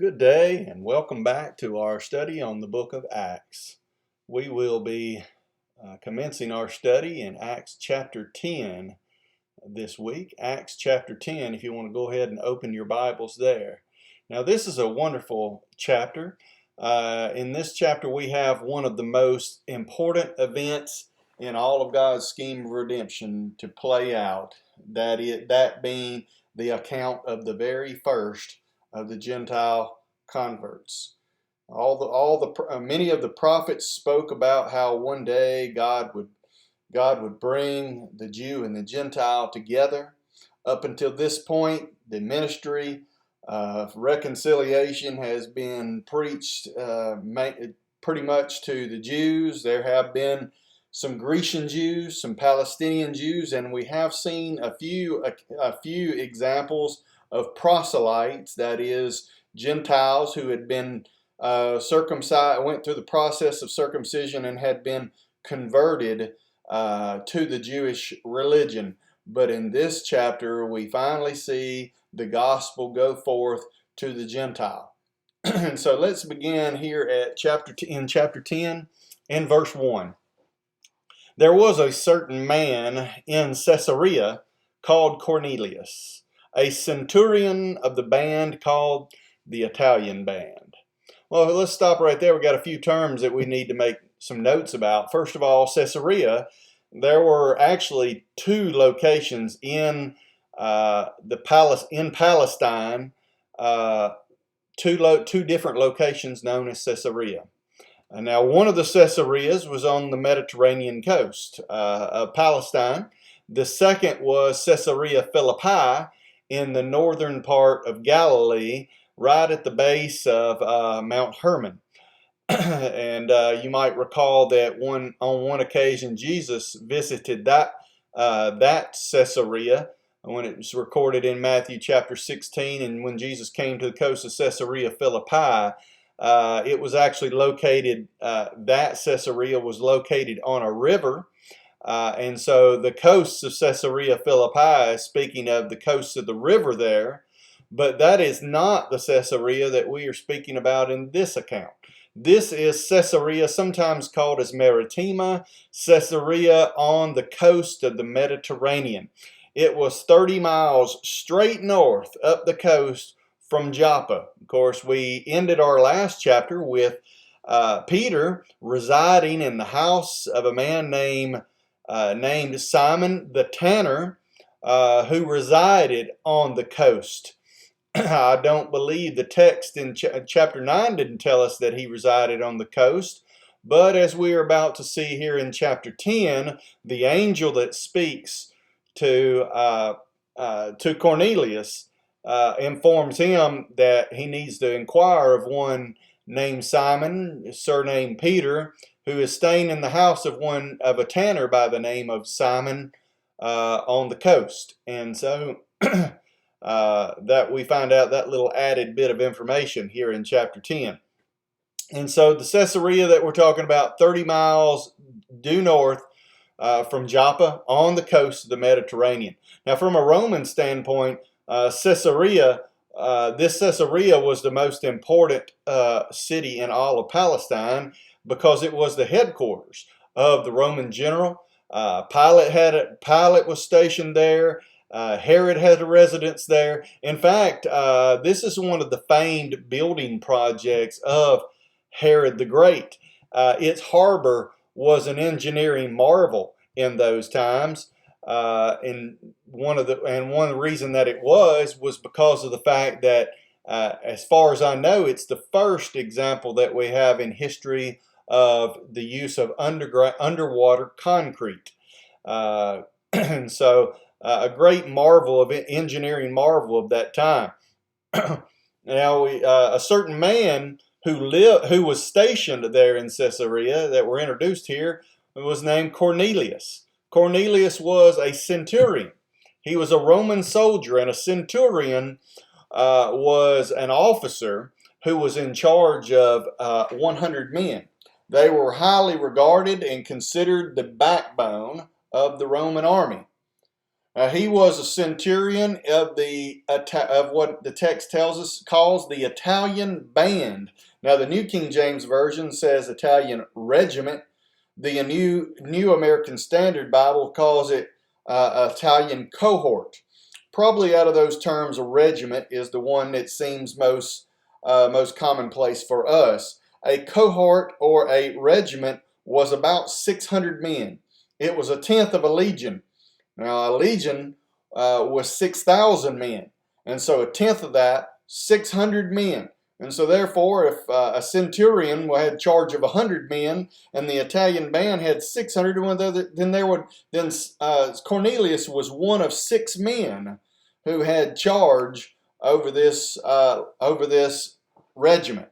Good day and welcome back to our study on the book of Acts. We will be commencing our study in Acts chapter 10 this week. Acts chapter 10, if you want to go ahead and open your Bibles there. Now this is a wonderful chapter. In this chapter we have one of the most important events in all of God's scheme of redemption to play out. That being the account of the very first of the Gentile converts. Many of the prophets spoke about how one day God would bring the Jew and the Gentile together. Up until this point, the ministry of reconciliation has been preached pretty much to the Jews. There have been some Grecian Jews, some Palestinian Jews, and we have seen a few examples of proselytes, that is, Gentiles who had been circumcised, went through the process of circumcision and had been converted to the Jewish religion. But in this chapter, we finally see the gospel go forth to the Gentile. And so let's begin here at chapter 10 and verse 1. There was a certain man in Caesarea called Cornelius, a centurion of the band called the Italian band. Well, let's stop right there. We've got a few terms that we need to make some notes about. First of all, Caesarea. There were actually two locations in Palestine, two different locations known as Caesarea. Now, one of the Caesareas was on the Mediterranean coast of Palestine. The second was Caesarea Philippi in the northern part of Galilee, right at the base of Mount Hermon. And you might recall that on one occasion Jesus visited that Caesarea when it was recorded in Matthew chapter 16. And when Jesus came to the coast of Caesarea Philippi, it was actually located, that Caesarea was located on a river. And so the coasts of Caesarea Philippi is speaking of the coasts of the river there, but that is not the Caesarea that we are speaking about in this account. This is Caesarea, sometimes called as Maritima, Caesarea on the coast of the Mediterranean. It was 30 miles straight north up the coast from Joppa. Of course, we ended our last chapter with Peter residing in the house of a man named Simon the tanner, who resided on the coast. I don't believe the text in chapter 9 didn't tell us that he resided on the coast, but as we are about to see here in chapter 10, the angel that speaks to Cornelius informs him that he needs to inquire of one named Simon, surnamed Peter, who is staying in the house of a tanner by the name of Simon on the coast. And so that we find out that little added bit of information here in chapter 10. And so the Caesarea that we're talking about, 30 miles due north from Joppa on the coast of the Mediterranean. Now, from a Roman standpoint, this Caesarea was the most important city in all of Palestine because it was the headquarters of the Roman general. Pilate was stationed there. Herod had a residence there. In fact, this is one of the famed building projects of Herod the Great. Its harbor was an engineering marvel in those times. And one of the reason that it was because of the fact that, as far as I know, it's the first example that we have in history of the use of underwater concrete. And so a great marvel of engineering marvel of that time. Now, a certain man who was stationed there in Caesarea that we're introduced here was named Cornelius. Cornelius was a centurion. He was a Roman soldier, and a centurion was an officer who was in charge of 100 men. They were highly regarded and considered the backbone of the Roman army. He was a centurion of what the text tells us calls the Italian band. Now, the New King James Version says Italian regiment. The New American Standard Bible calls it Italian cohort. Probably out of those terms, a regiment is the one that seems most commonplace for us. A cohort or a regiment was about 600 men. It was a tenth of a legion. Now, a legion was 6,000 men. And so a tenth of that, 600 men. And so therefore, if a centurion had charge of 100 men and the Italian band had 600, then Cornelius was one of 6 men who had charge over this regiment.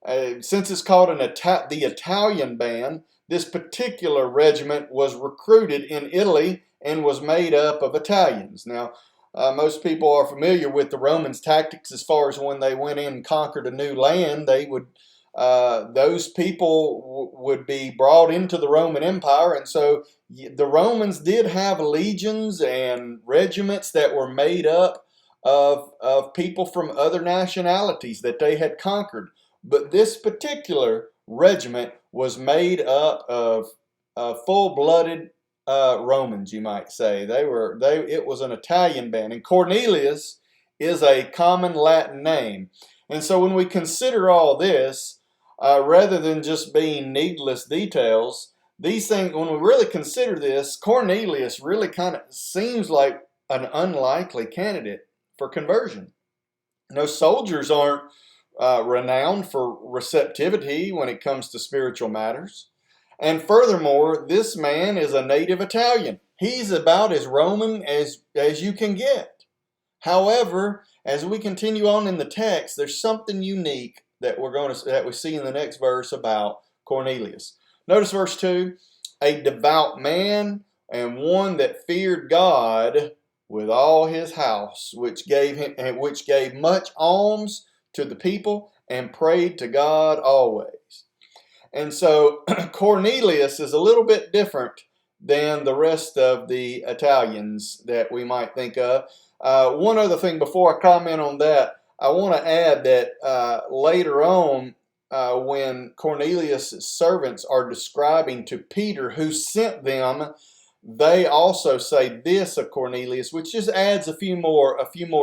Since it's called the Italian band, this particular regiment was recruited in Italy and was made up of Italians. Now, most people are familiar with the Romans' tactics as far as when they went in and conquered a new land. Those people would be brought into the Roman Empire, and so the Romans did have legions and regiments that were made up of people from other nationalities that they had conquered. But this particular regiment was made up of full-blooded Romans, you might say. It was an Italian band, and Cornelius is a common Latin name. And so when we consider all this, rather than just being needless details, these things, when we really consider this, Cornelius really kind of seems like an unlikely candidate for conversion. Soldiers aren't renowned for receptivity when it comes to spiritual matters. And furthermore, this man is a native Italian. He's about as Roman as you can get. However, as we continue on in the text, there's something unique that we see in the next verse about Cornelius. Notice verse 2, a devout man and one that feared God with all his house, which gave much alms to the people and prayed to God always. And so Cornelius is a little bit different than the rest of the Italians that we might think of. One other thing before I comment on that, I want to add that later on, when Cornelius' servants are describing to Peter who sent them, they also say this of Cornelius, which just adds a few more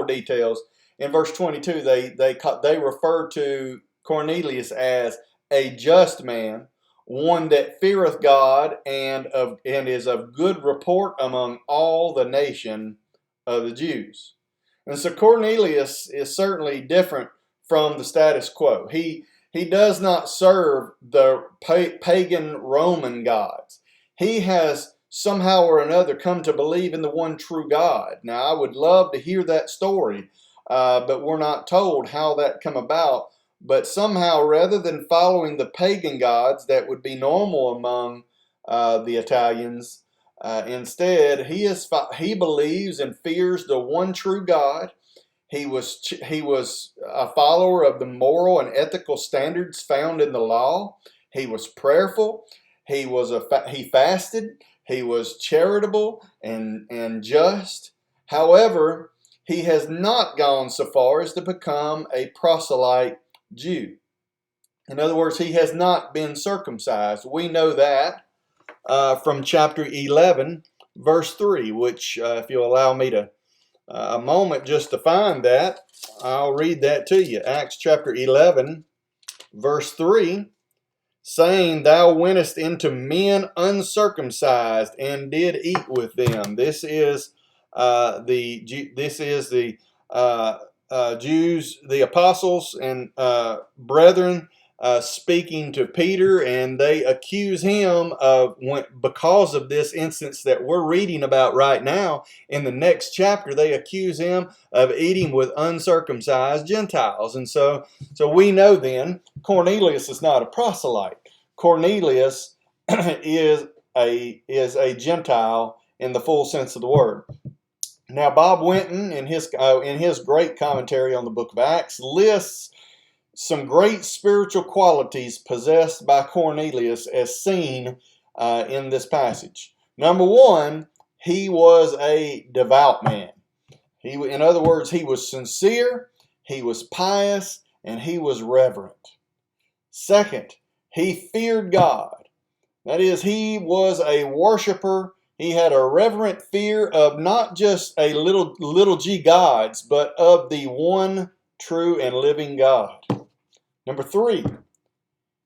details. In verse 22, they refer to Cornelius as a just man, one that feareth God and is of good report among all the nation of the Jews. And so Cornelius is certainly different from the status quo. He does not serve the pagan Roman gods. He has somehow or another come to believe in the one true God. Now, I would love to hear that story, but we're not told how that come about. But somehow, rather than following the pagan gods that would be normal among the Italians, instead he believes and fears the one true God. He was a follower of the moral and ethical standards found in the law. He was prayerful. He fasted. He was charitable and just. However, he has not gone so far as to become a proselyte Jew. In other words, he has not been circumcised. We know that from chapter 11, verse 3, which if you'll allow me a moment just to find that, I'll read that to you. Acts chapter 11, verse 3, saying, Thou wentest into men uncircumcised and did eat with them. This is the Jews, the apostles and brethren speaking to Peter, and they accuse him because of this instance that we're reading about right now. In the next chapter, they accuse him of eating with uncircumcised Gentiles. And so we know then Cornelius is not a proselyte. Cornelius is a Gentile in the full sense of the word. Now, Bob Winton, in his great commentary on the book of Acts, lists some great spiritual qualities possessed by Cornelius as seen in this passage. Number one, he was a devout man. In other words, he was sincere, he was pious, and he was reverent. Second, he feared God. That is, he was a worshiper. He had a reverent fear of not just a little g gods, but of the one true and living God. Number three,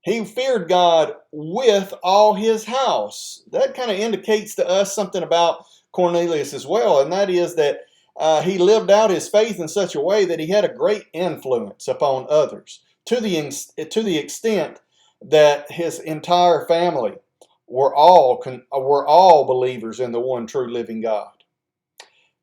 he feared God with all his house. That kind of indicates to us something about Cornelius as well, and that is that he lived out his faith in such a way that he had a great influence upon others, to the extent that his entire family were all believers in the one true living God.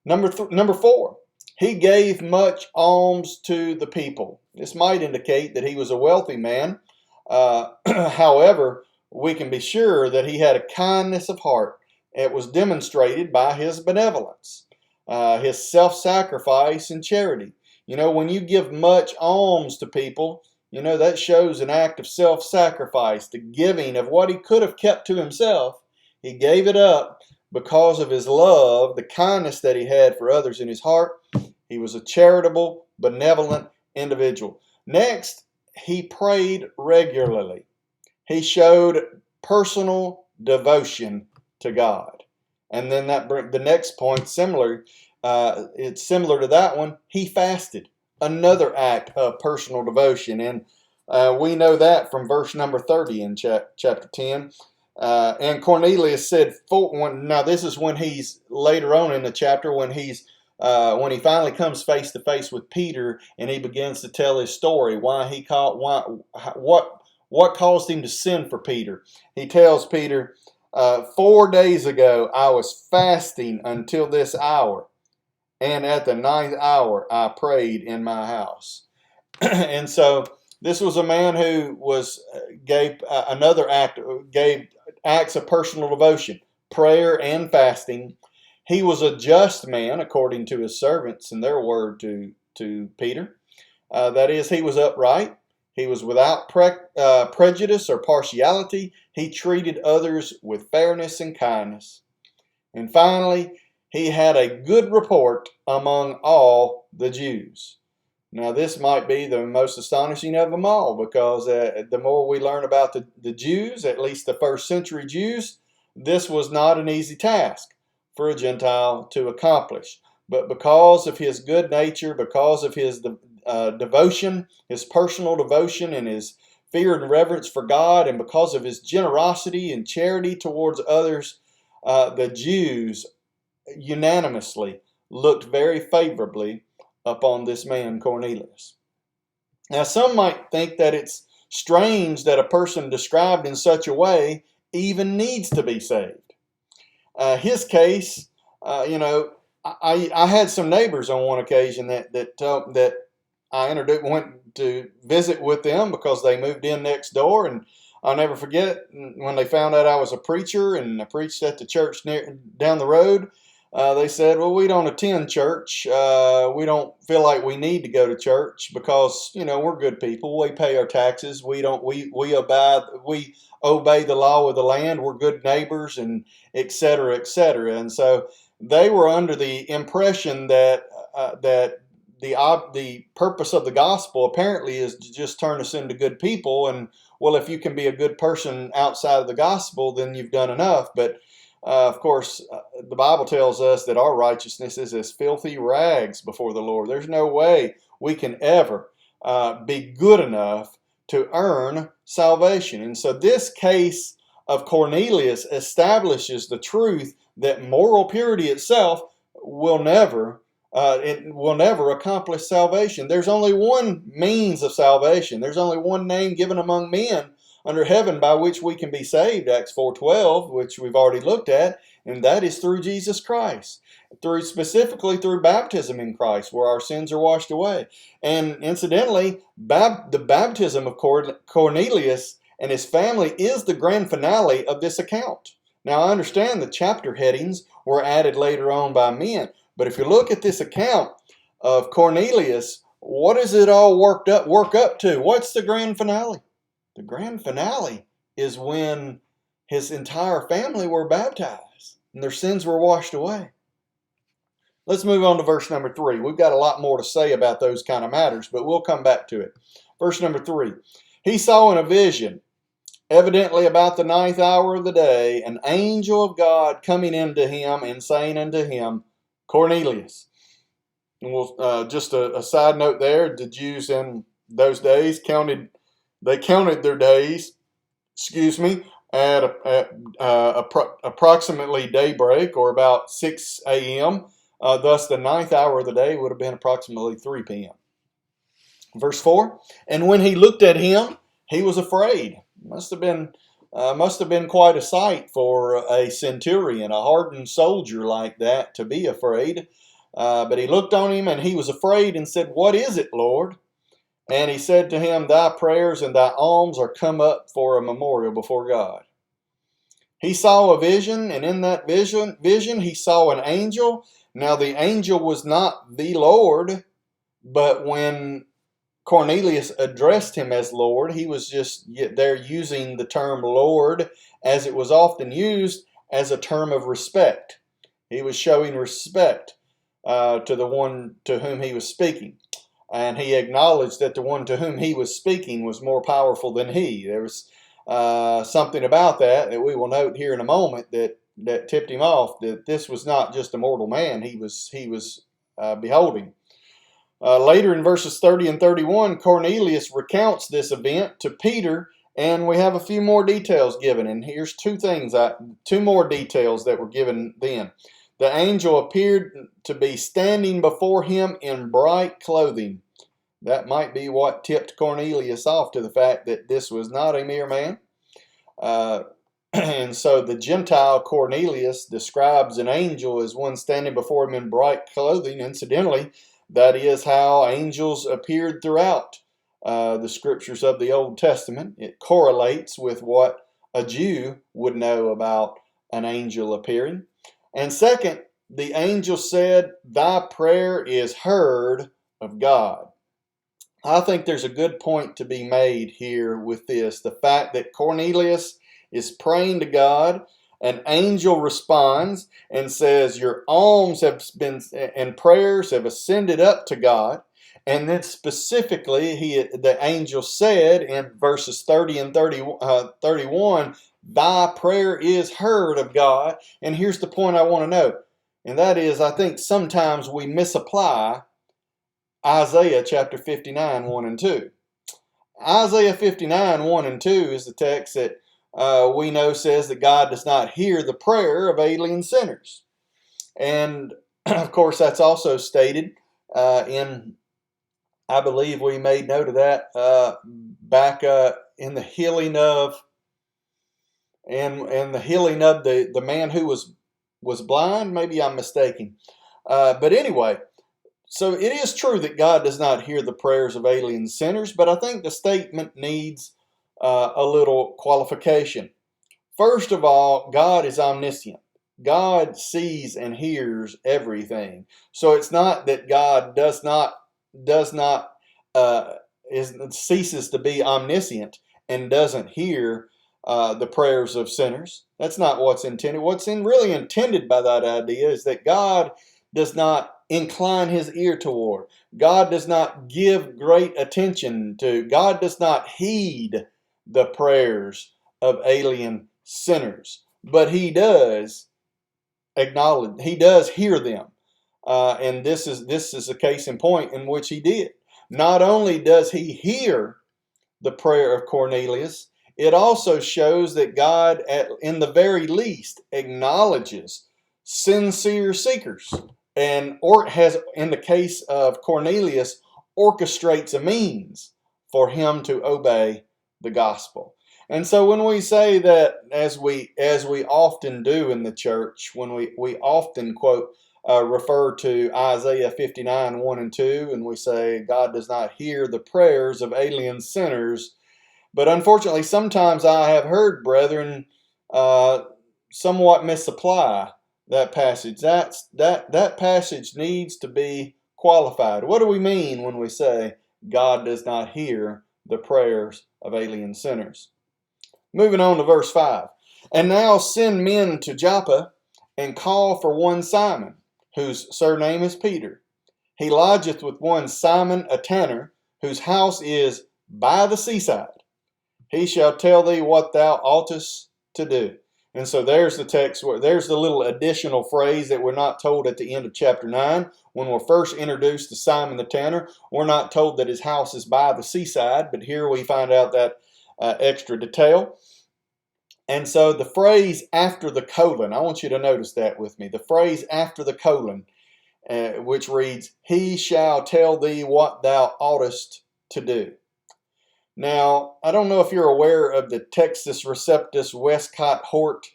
Number four, he gave much alms to the people. This might indicate that he was a wealthy man. However, we can be sure that he had a kindness of heart. It was demonstrated by his benevolence, his self-sacrifice and charity. You know, when you give much alms to people, you know, that shows an act of self-sacrifice, the giving of what he could have kept to himself. He gave it up because of his love, the kindness that he had for others in his heart. He was a charitable, benevolent individual. Next, he prayed regularly. He showed personal devotion to God. And then the next point, it's similar to that one. He fasted, another act of personal devotion, and we know that from verse number 30 in chapter 10. And Cornelius said, now this is when he's later on in the chapter when he finally comes face to face with Peter, and he begins to tell his story, what caused him to sin for Peter. He tells Peter, 4 days ago I was fasting until this hour, and at the 9th hour I prayed in my house. And so this was a man who gave acts of personal devotion, prayer and fasting. He was a just man, according to his servants and their word to Peter. That is, he was upright. He was without prejudice or partiality. He treated others with fairness and kindness. And finally, he had a good report among all the Jews. Now, this might be the most astonishing of them all, because the more we learn about the Jews, at least the first century Jews, this was not an easy task for a Gentile to accomplish. But because of his good nature, because of his devotion, his personal devotion, and his fear and reverence for God, and because of his generosity and charity towards others, the Jews unanimously looked very favorably upon this man Cornelius. Now, some might think that it's strange that a person described in such a way even needs to be saved. His case, I had some neighbors on one occasion that I went to visit with them because they moved in next door, and I'll never forget when they found out I was a preacher and I preached at the church down the road. They said, "Well, we don't attend church. We don't feel like we need to go to church because, we're good people. We pay our taxes. We obey the law of the land. We're good neighbors," and et cetera, et cetera. And so they were under the impression that the purpose of the gospel apparently is to just turn us into good people. And, well, if you can be a good person outside of the gospel, then you've done enough. But of course, the Bible tells us that our righteousness is as filthy rags before the Lord. There's no way we can ever be good enough to earn salvation. And so this case of Cornelius establishes the truth that moral purity itself will never accomplish salvation. There's only one means of salvation. There's only one name given among men under heaven by which we can be saved, Acts 4:12, which we've already looked at, and that is through Jesus Christ, specifically through baptism in Christ, where our sins are washed away. And incidentally, the baptism of Cornelius and his family is the grand finale of this account. Now, I understand the chapter headings were added later on by men, but if you look at this account of Cornelius, what does it all work up to? What's the grand finale? The grand finale is when his entire family were baptized. and their sins were washed away. Let's move on to verse number 3. We've got a lot more to say about those kind of matters, but we'll come back to it. Verse number 3. He saw in a vision, evidently about the 9th hour of the day, an angel of God coming into him and saying unto him, Cornelius. And we'll, just a side note there, the Jews in those days counted their days, at approximately daybreak, or about 6 a.m., thus the 9th hour of the day would have been approximately 3 p.m. Verse 4, and when he looked at him, he was afraid. Must have been quite a sight for a centurion, a hardened soldier like that, to be afraid. But he looked on him, and he was afraid, and said, What is it, Lord? And he said to him, Thy prayers and thy alms are come up for a memorial before God. He saw a vision, and in that vision he saw an angel. Now the angel was not the Lord, but when Cornelius addressed him as Lord, he was just there using the term Lord as it was often used as a term of respect. He was showing respect to the one to whom he was speaking. And he acknowledged that the one to whom he was speaking was more powerful than he. There was something about that we will note here in a moment that tipped him off that this was not just a mortal man he was beholding. Later in verses 30 and 31, Cornelius recounts this event to Peter, and we have a few more details given. And here's two more details that were given then. The angel appeared to be standing before him in bright clothing. That might be what tipped Cornelius off to the fact that this was not a mere man. And so the Gentile Cornelius describes an angel as one standing before him in bright clothing. Incidentally, that is how angels appeared throughout the scriptures of the Old Testament. It correlates with what a Jew would know about an angel appearing. And second, the angel said, Thy prayer is heard of God. I think there's a good point to be made here with this. The fact that Cornelius is praying to God, an angel responds and says, Your alms have been and prayers have ascended up to God. And then specifically, the angel said in verses 30 and 31, Thy prayer is heard of God. And here's the point I want to note. And that is, I think sometimes we misapply Isaiah chapter 59, 1 and 2. Isaiah 59, 1 and 2 is the text that we know says that God does not hear the prayer of alien sinners. And, of course, that's also stated in, I believe we made note of that back in the healing of, and the healing of the man who was blind. Maybe I'm mistaken. But anyway, so it is true that God does not hear the prayers of alien sinners, but I think the statement needs a little qualification. First of all, God is omniscient. God sees and hears everything. So it's not that God ceases to be omniscient and doesn't hear the prayers of sinners. That's not what's intended. What's really intended by that idea is that God does not incline his ear toward. God does not give great attention to. God does not heed the prayers of alien sinners. But he does acknowledge, he does hear them. And this is a case in point in which he did. Not only does he hear the prayer of Cornelius, it also shows that God, in the very least, acknowledges sincere seekers. Or has, in the case of Cornelius, orchestrates a means for him to obey the gospel. And so when we say that, as we often do in the church, when we often refer to Isaiah 59, 1 and 2, and we say God does not hear the prayers of alien sinners, but unfortunately sometimes I have heard brethren somewhat misapply that passage. That passage needs to be qualified. What do we mean when we say God does not hear the prayers of alien sinners? Moving on to verse 5. And now send men to Joppa, and call for one Simon, whose surname is Peter. He lodgeth with one Simon a tanner, whose house is by the seaside. He shall tell thee what thou oughtest to do. And so there's the text, there's the little additional phrase that we're not told at the end of chapter 9. When we're first introduced to Simon the tanner, we're not told that his house is by the seaside, but here we find out that extra detail. And so the phrase after the colon, I want you to notice that with me. The phrase after the colon, which reads, he shall tell thee what thou oughtest to do. Now, I don't know if you're aware of the Textus Receptus Westcott Hort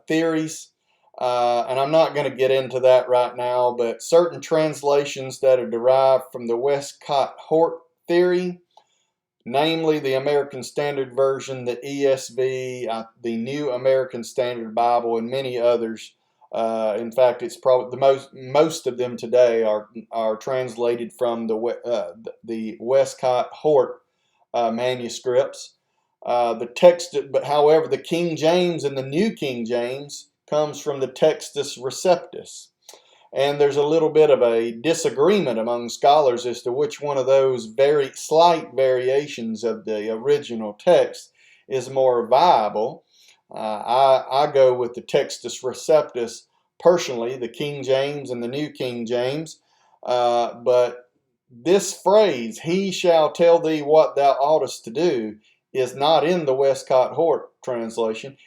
theories, and I'm not going to get into that right now, but certain translations that are derived from the Westcott Hort theory, namely the American Standard Version, the ESV, the New American Standard Bible, and many others. In fact, it's probably most of them today are translated from the Westcott Hort manuscripts. The text, but however, the King James and the New King James comes from the Textus Receptus. And there's a little bit of a disagreement among scholars as to which one of those very slight variations of the original text is more viable. I go with the Textus Receptus personally, the King James and the New King James. But this phrase, he shall tell thee what thou oughtest to do, is not in the Westcott Hort translation,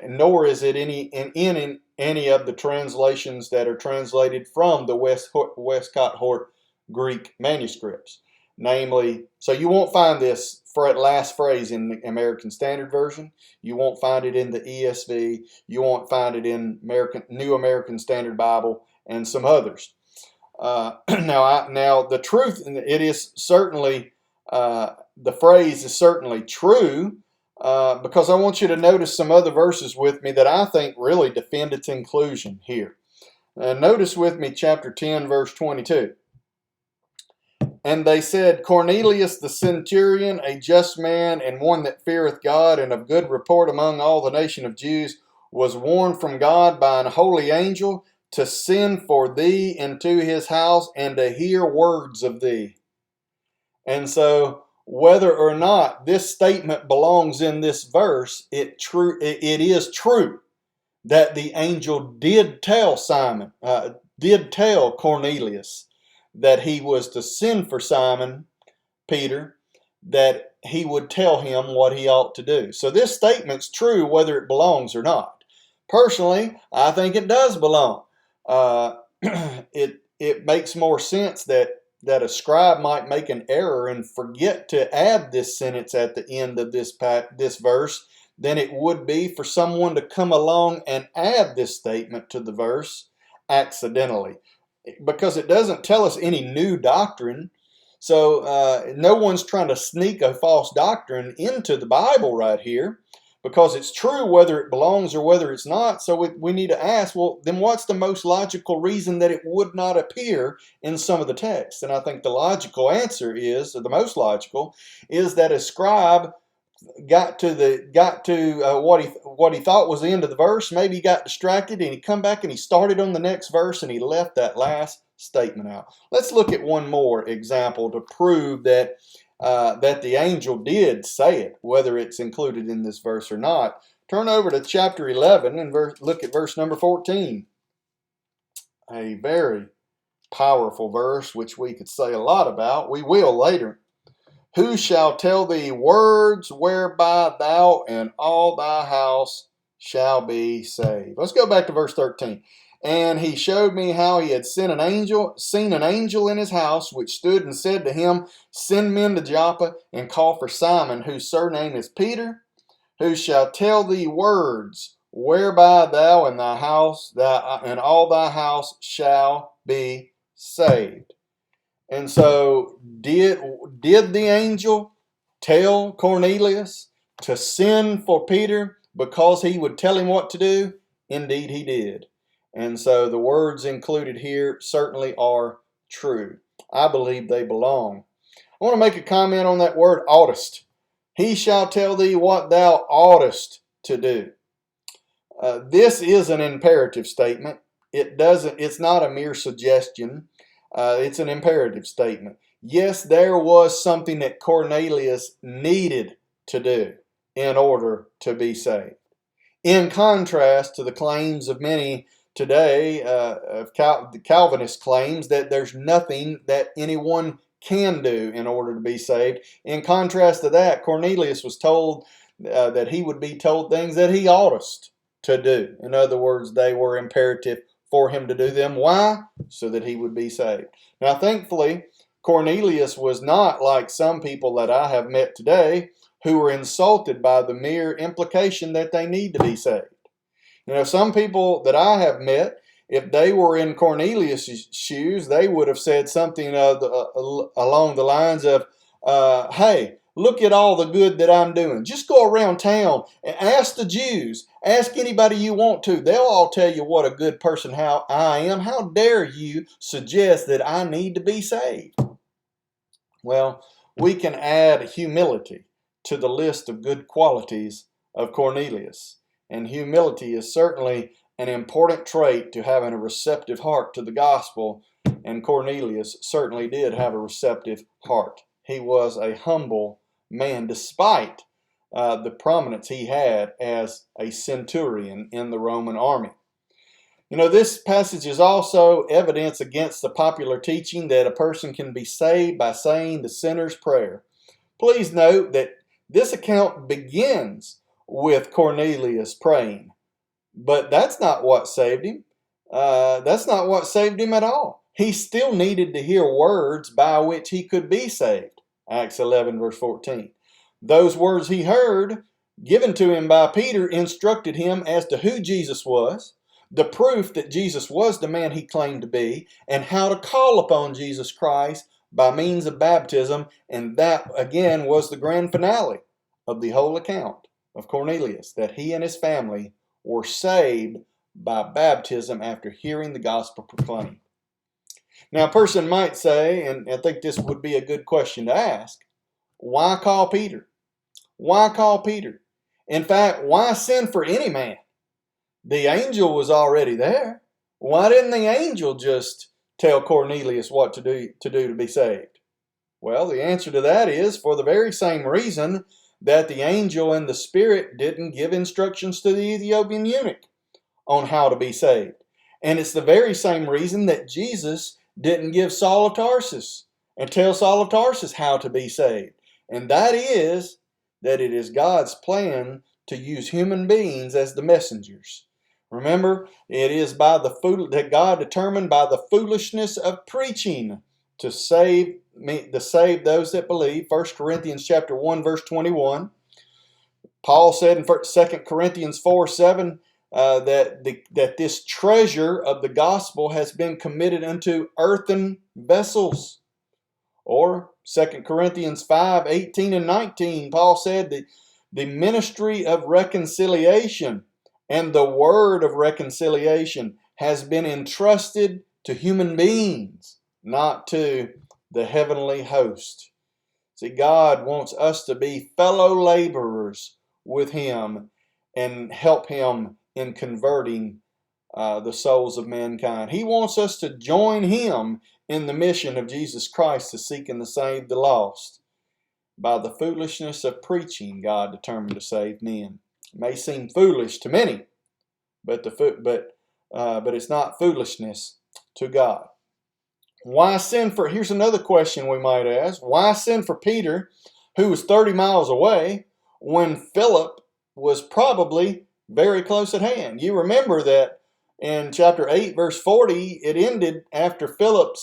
nor is it in any of the translations that are translated from the Westcott Hort Greek manuscripts. Namely, so you won't find this last phrase in the American Standard Version. You won't find it in the ESV. You won't find it in New American Standard Bible and some others. Now the truth, it is certainly, the phrase is certainly true, because I want you to notice some other verses with me that I think really defend its inclusion here. Notice with me chapter 10, verse 22. And they said, Cornelius the centurion, a just man and one that feareth God and of good report among all the nation of Jews, was warned from God by an holy angel to send for thee into his house and to hear words of thee. And so, whether or not this statement belongs in this verse, it is true that the angel did tell Cornelius that he was to send for Simon Peter, that he would tell him what he ought to do. So this statement's true whether it belongs or not. Personally, I think it does belong. It makes more sense that a scribe might make an error and forget to add this sentence at the end of this verse than it would be for someone to come along and add this statement to the verse accidentally, because it doesn't tell us any new doctrine. So no one's trying to sneak a false doctrine into the Bible right here, because it's true whether it belongs or whether it's not. So we need to ask, well, then what's the most logical reason that it would not appear in some of the texts? And I think the logical answer is, or the most logical, is that a scribe got to what he thought was the end of the verse. Maybe he got distracted and he come back and he started on the next verse and he left that last statement out. Let's look at one more example to prove that the angel did say it, whether it's included in this verse or not. Turn over to chapter 11 and look at verse number 14. A very powerful verse, which we could say a lot about. We will later. Who shall tell thee words whereby thou and all thy house shall be saved? Let's go back to verse 13. And he showed me how he had seen an angel in his house, which stood and said to him, Send men to Joppa and call for Simon, whose surname is Peter, who shall tell thee words whereby thou and thy house, and all thy house shall be saved. And so, did the angel tell Cornelius to send for Peter because he would tell him what to do? Indeed he did. And so the words included here certainly are true. I believe they belong. I want to make a comment on that word oughtest. He shall tell thee what thou oughtest to do. This is an imperative statement. It's not a mere suggestion. It's an imperative statement. Yes, there was something that Cornelius needed to do in order to be saved. In contrast to the claims of many today, the Calvinist claims that there's nothing that anyone can do in order to be saved. In contrast to that, Cornelius was told that he would be told things that he oughtest to do. In other words, they were imperative for him to do them. Why? So that he would be saved. Now, thankfully, Cornelius was not like some people that I have met today who were insulted by the mere implication that they need to be saved. You know, some people that I have met, if they were in Cornelius' shoes, they would have said something along the lines of, hey, look at all the good that I'm doing. Just go around town and ask the Jews. Ask anybody you want to. They'll all tell you what a good person how I am. How dare you suggest that I need to be saved? Well, we can add humility to the list of good qualities of Cornelius. And humility is certainly an important trait to having a receptive heart to the gospel. And Cornelius certainly did have a receptive heart. He was a humble man, despite the prominence he had as a centurion in the Roman army. You know, this passage is also evidence against the popular teaching that a person can be saved by saying the sinner's prayer. Please note that this account begins with Cornelius praying, but that's not what saved him. That's not what saved him at all. He still needed to hear words by which he could be saved. Acts 11, verse 14. Those words he heard, given to him by Peter, instructed him as to who Jesus was, the proof that Jesus was the man he claimed to be, and how to call upon Jesus Christ by means of baptism. And that, again, was the grand finale of the whole account of Cornelius, that he and his family were saved by baptism after hearing the gospel proclaimed. Now, a person might say, and I think this would be a good question to ask, why call Peter? Why call Peter? In fact, why send for any man? The angel was already there. Why didn't the angel just tell Cornelius what to do to be saved? Well, the answer to that is for the very same reason that the angel and the Spirit didn't give instructions to the Ethiopian eunuch on how to be saved. And it's the very same reason that Jesus didn't give Saul of Tarsus and tell Saul of Tarsus how to be saved. And that is that it is God's plan to use human beings as the messengers. Remember, it is that God determined by the foolishness of preaching to save those that believe. 1 Corinthians chapter 1, verse 21. Paul said in 2 Corinthians 4:7 that this treasure of the gospel has been committed unto earthen vessels. Or 2 Corinthians 5:18 and 19, Paul said that the ministry of reconciliation and the word of reconciliation has been entrusted to human beings, not to the heavenly host. See, God wants us to be fellow laborers with Him and help Him in converting the souls of mankind. He wants us to join Him in the mission of Jesus Christ to seek and to save the lost. By the foolishness of preaching, God determined to save men. It may seem foolish to many, but it's not foolishness to God. Why send for? Here's another question we might ask. Why send for Peter, who was 30 miles away, when Philip was probably very close at hand? You remember that in chapter 8, verse 40, it ended after Philip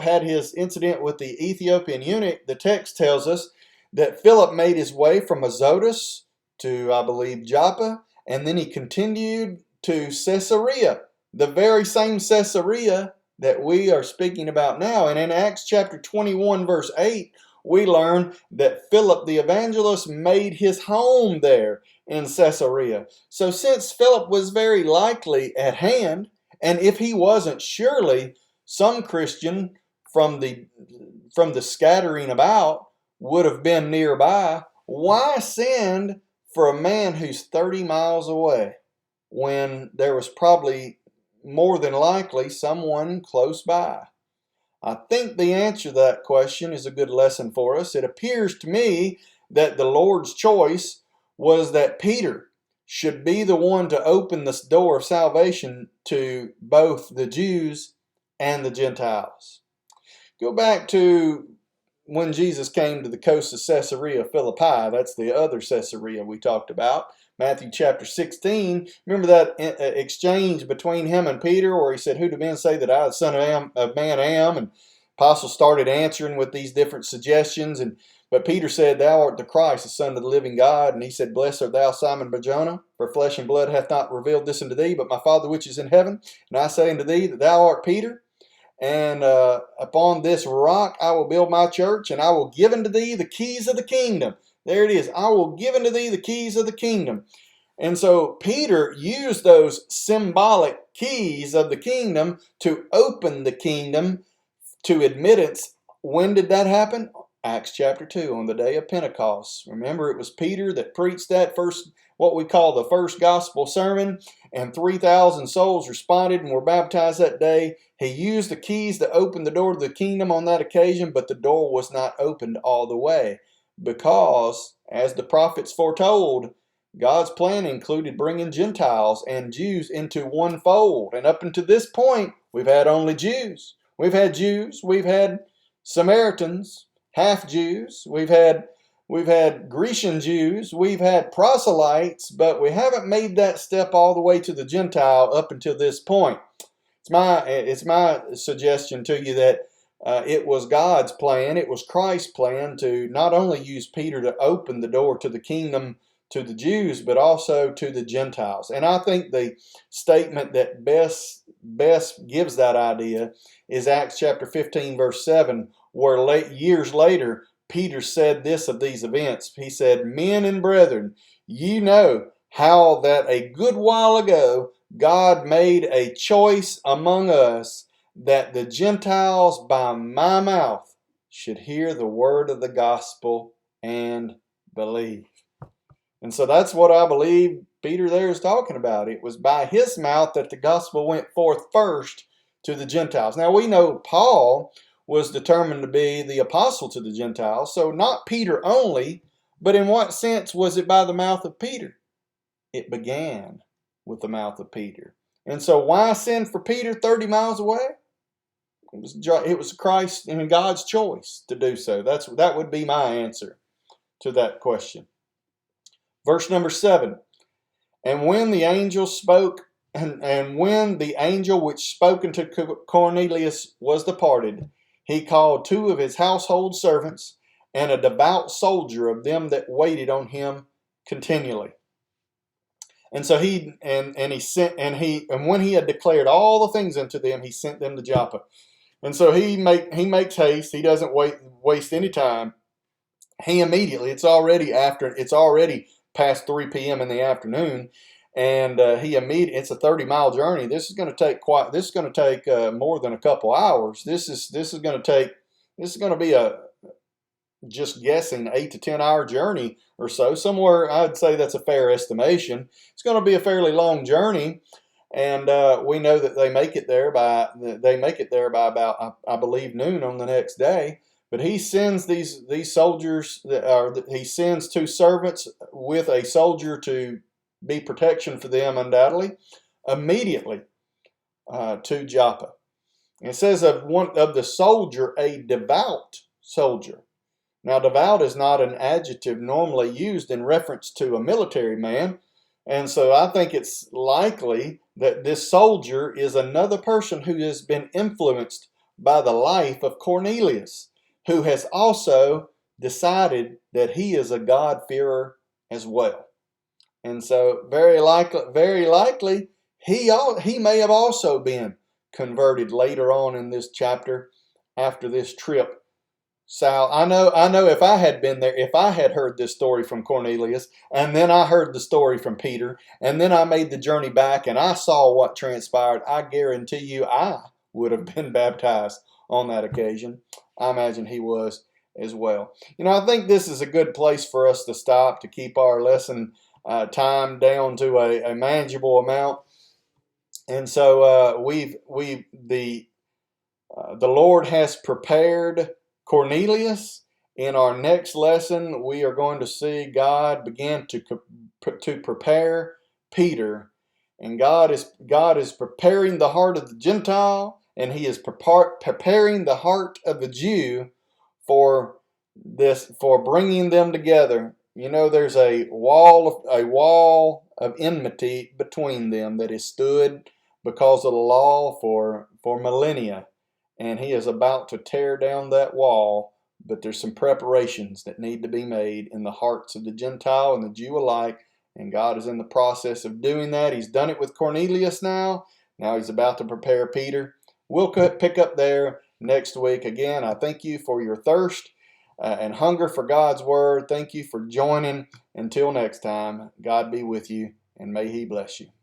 had his incident with the Ethiopian eunuch. The text tells us that Philip made his way from Azotus to, I believe, Joppa, and then he continued to Caesarea, the very same Caesarea that we are speaking about now. And in Acts chapter 21, verse 8, we learn that Philip the evangelist made his home there in Caesarea. So since Philip was very likely at hand, and if he wasn't, surely some Christian from the scattering about would have been nearby, why send for a man who's 30 miles away when there was probably more than likely someone close by? I think the answer to that question is a good lesson for us. It appears to me that the Lord's choice was that Peter should be the one to open this door of salvation to both the Jews and the Gentiles. Go back to when Jesus came to the coast of Caesarea Philippi. That's the other Caesarea we talked about. Matthew chapter 16. Remember that exchange between him and Peter where he said, "Who do men say that I, the Son of Man, am?" And apostles started answering with these different suggestions. But Peter said, "Thou art the Christ, the Son of the living God." And he said, "Blessed art thou, Simon Bar-Jonah, for flesh and blood hath not revealed this unto thee, but my Father which is in heaven. And I say unto thee that thou art Peter, and upon this rock I will build my church, and I will give unto thee the keys of the kingdom." There it is. I will give unto thee the keys of the kingdom. And so Peter used those symbolic keys of the kingdom to open the kingdom to admittance. When did that happen? Acts chapter 2, on the day of Pentecost. Remember, it was Peter that preached that first, what we call the first gospel sermon, and 3,000 souls responded and were baptized that day. He used the keys to open the door to the kingdom on that occasion, but the door was not opened all the way because, as the prophets foretold, God's plan included bringing Gentiles and Jews into one fold. And up until this point, we've had only Jews. We've had Samaritans, half Jews, we've had Grecian Jews, we've had proselytes, but we haven't made that step all the way to the Gentile up until this point. It's my suggestion to you that it was God's plan, it was Christ's plan to not only use Peter to open the door to the kingdom to the Jews, but also to the Gentiles. And I think the statement that best gives that idea is Acts chapter 15, verse 7, where years later, Peter said this of these events. He said, "Men and brethren, you know how that a good while ago God made a choice among us that the Gentiles by my mouth should hear the word of the gospel and believe." And so that's what I believe Peter there is talking about. It was by his mouth that the gospel went forth first to the Gentiles. Now we know Paul was determined to be the apostle to the Gentiles, so not Peter only, but in what sense was it by the mouth of Peter? It began with the mouth of Peter. And so why send for Peter 30 miles away? It was Christ and God's choice to do so. That would be my answer to that question. Verse number 7, "And when the angel spoke, and when the angel which spoke unto Cornelius was departed, he called 2 of his household servants and a devout soldier of them that waited on him continually." And so when he had declared all the things unto them, he sent them to Joppa. And so he makes haste. He doesn't waste any time. He immediately, it's already past 3 p.m. in the afternoon, and it's a 30-mile journey. This is going to take more than a couple hours. This is going to be a, just guessing, 8 to 10 hour journey or so. Somewhere, I'd say that's a fair estimation. It's going to be a fairly long journey, and we know that they make it there by about, I believe, noon on the next day. But he sends these soldiers, he sends 2 servants with a soldier to be protection for them, undoubtedly, immediately to Joppa. And it says of the soldier, a devout soldier. Now, devout is not an adjective normally used in reference to a military man. And so I think it's likely that this soldier is another person who has been influenced by the life of Cornelius, who has also decided that he is a God-fearer as well. And so very likely, he may have also been converted later on in this chapter after this trip. Sal, I know if I had been there, if I had heard this story from Cornelius, and then I heard the story from Peter, and then I made the journey back and I saw what transpired, I guarantee you I would have been baptized on that occasion. I imagine he was as well. I think this is a good place for us to stop, to keep our lesson time down to a manageable amount. And so the Lord has prepared Cornelius. In our next lesson, we are going to see God begin to prepare Peter, and God is preparing the heart of the Gentile, and He is preparing the heart of the Jew for bringing them together. You know, there's a wall of enmity between them that has stood because of the law for millennia, and He is about to tear down that wall. But there's some preparations that need to be made in the hearts of the Gentile and the Jew alike, and God is in the process of doing that. He's done it with Cornelius now. Now He's about to prepare Peter. We'll pick up there next week. Again, I thank you for your thirst and hunger for God's Word. Thank you for joining. Until next time, God be with you, and may He bless you.